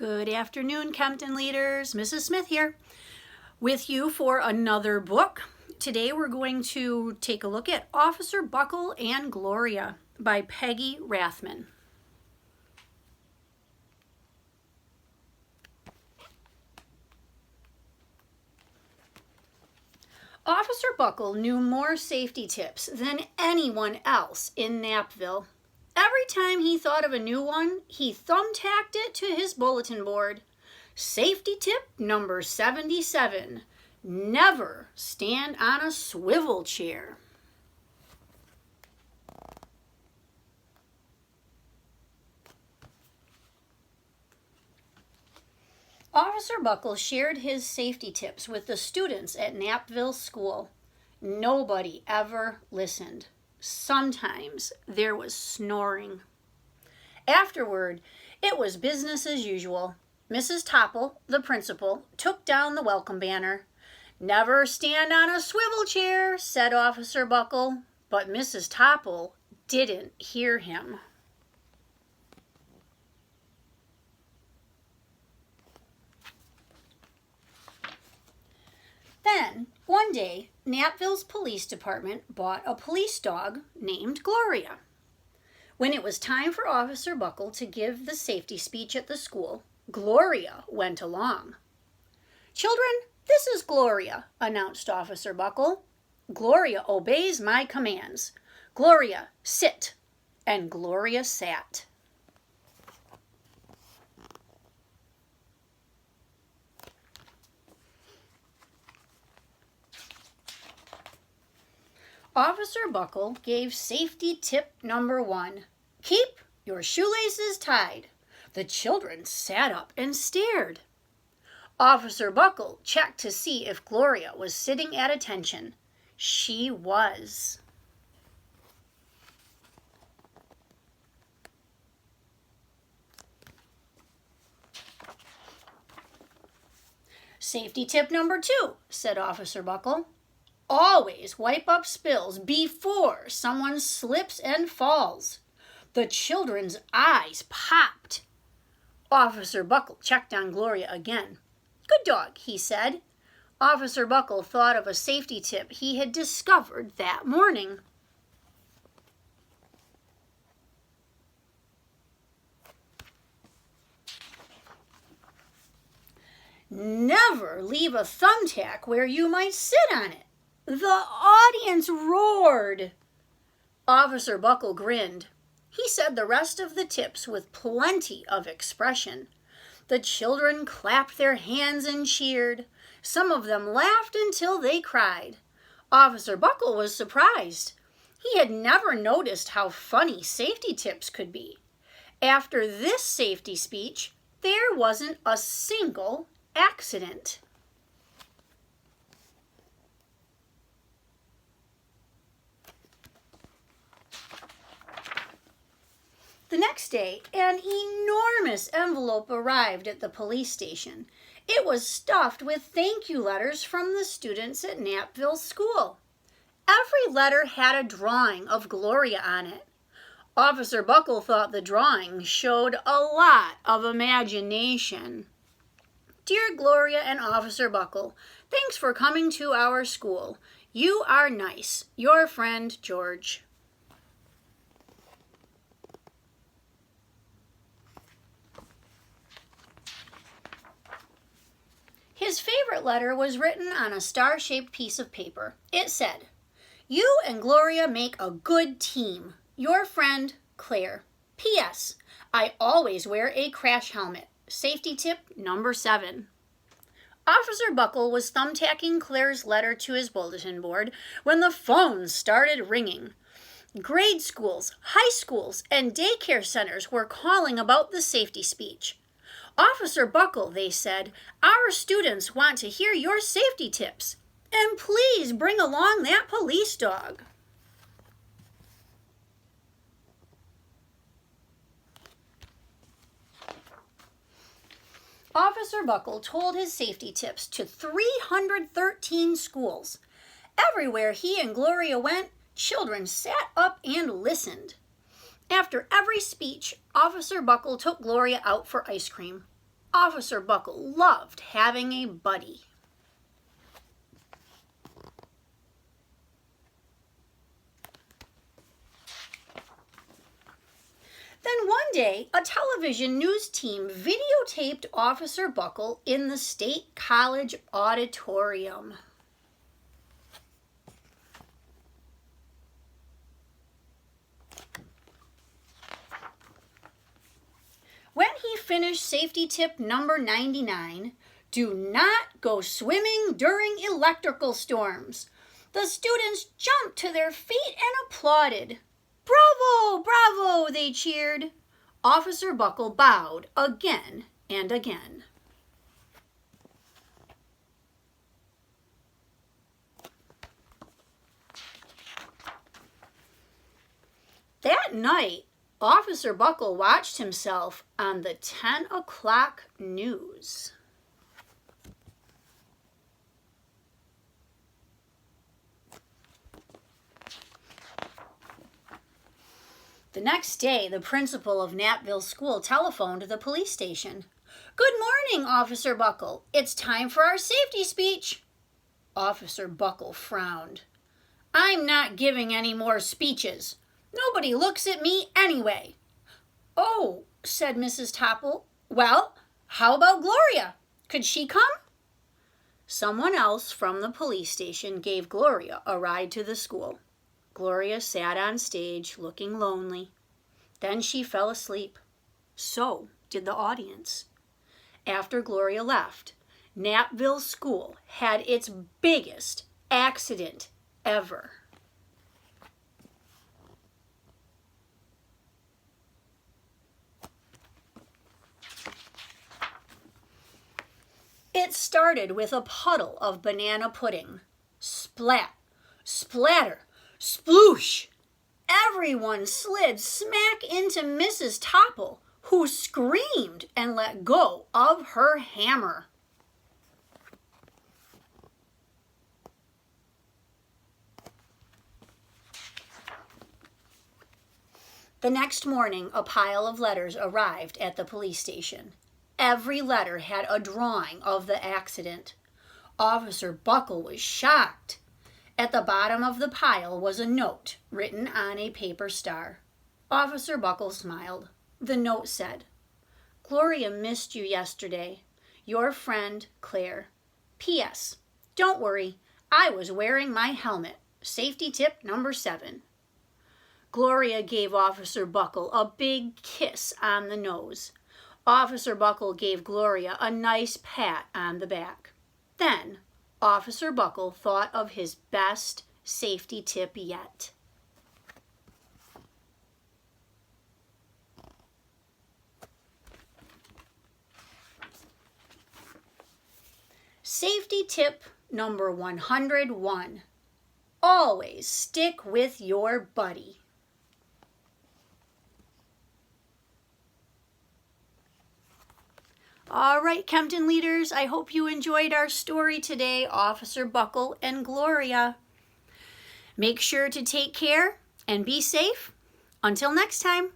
Good afternoon, Kempton leaders. Mrs. Smith here with you for another book. Today we're going to take a look at Officer Buckle and Gloria by Peggy Rathman. Officer Buckle knew more safety tips than anyone else in Knappville. Every time he thought of a new one, he thumbtacked it to his bulletin board. Safety tip number 77, never stand on a swivel chair. Officer Buckle shared his safety tips with the students at Knappville School. Nobody ever listened. Sometimes there was snoring. Afterward, it was business as usual. Mrs. Topple, the principal, took down the welcome banner. "Never stand on a swivel chair," said Officer Buckle, but Mrs. Topple didn't hear him. Then, one day, Knappville's police department bought a police dog named Gloria. When it was time for Officer Buckle to give the safety speech at the school, Gloria went along. "Children, this is Gloria," announced Officer Buckle. "Gloria obeys my commands. Gloria, sit." And Gloria sat. Officer Buckle gave safety tip number 1. Keep your shoelaces tied. The children sat up and stared. Officer Buckle checked to see if Gloria was sitting at attention. She was. Safety tip number 2, said Officer Buckle. Always wipe up spills before someone slips and falls. The children's eyes popped. Officer Buckle checked on Gloria again. "Good dog," he said. Officer Buckle thought of a safety tip he had discovered that morning. Never leave a thumbtack where you might sit on it. The audience roared. Officer Buckle grinned. He said the rest of the tips with plenty of expression. The children clapped their hands and cheered. Some of them laughed until they cried. Officer Buckle was surprised. He had never noticed how funny safety tips could be. After this safety speech, there wasn't a single accident. The next day, an enormous envelope arrived at the police station. It was stuffed with thank you letters from the students at Knappville School. Every letter had a drawing of Gloria on it. Officer Buckle thought the drawing showed a lot of imagination. "Dear Gloria and Officer Buckle, thanks for coming to our school. You are nice. Your friend, George." His favorite letter was written on a star-shaped piece of paper. It said, "You and Gloria make a good team. Your friend, Claire. P.S. I always wear a crash helmet. Safety tip number 7. Officer Buckle was thumbtacking Claire's letter to his bulletin board when the phones started ringing. Grade schools, high schools, and daycare centers were calling about the safety speech. "Officer Buckle," they said, "our students want to hear your safety tips. And please bring along that police dog." Officer Buckle told his safety tips to 313 schools. Everywhere he and Gloria went, children sat up and listened. After every speech, Officer Buckle took Gloria out for ice cream. Officer Buckle loved having a buddy. Then one day, a television news team videotaped Officer Buckle in the State College auditorium. When he finished safety tip number 99, do not go swimming during electrical storms. The students jumped to their feet and applauded. Bravo, bravo, they cheered. Officer Buckle bowed again and again. That night, Officer Buckle watched himself on the 10 o'clock news. The next day, the principal of Knappville School telephoned the police station. Good morning, Officer Buckle. It's time for our safety speech. Officer Buckle frowned. I'm not giving any more speeches. Nobody looks at me anyway. Oh, said Mrs. Topple. Well, how about Gloria? Could she come? Someone else from the police station gave Gloria a ride to the school. Gloria sat on stage looking lonely. Then she fell asleep. So did the audience. After Gloria left, Knappville School had its biggest accident ever. It started with a puddle of banana pudding. Splat, splatter, sploosh! Everyone slid smack into Mrs. Topple, who screamed and let go of her hammer. The next morning, a pile of letters arrived at the police station. Every letter had a drawing of the accident. Officer Buckle was shocked. At the bottom of the pile was a note written on a paper star. Officer Buckle smiled. The note said, Gloria missed you yesterday. Your friend, Claire. P.S. Don't worry, I was wearing my helmet. Safety tip number 7. Gloria gave Officer Buckle a big kiss on the nose. Officer Buckle gave Gloria a nice pat on the back. Then, Officer Buckle thought of his best safety tip yet. Safety tip number 101. Always stick with your buddy. All right, Kempton leaders, I hope you enjoyed our story today, Officer Buckle and Gloria. Make sure to take care and be safe. Until next time.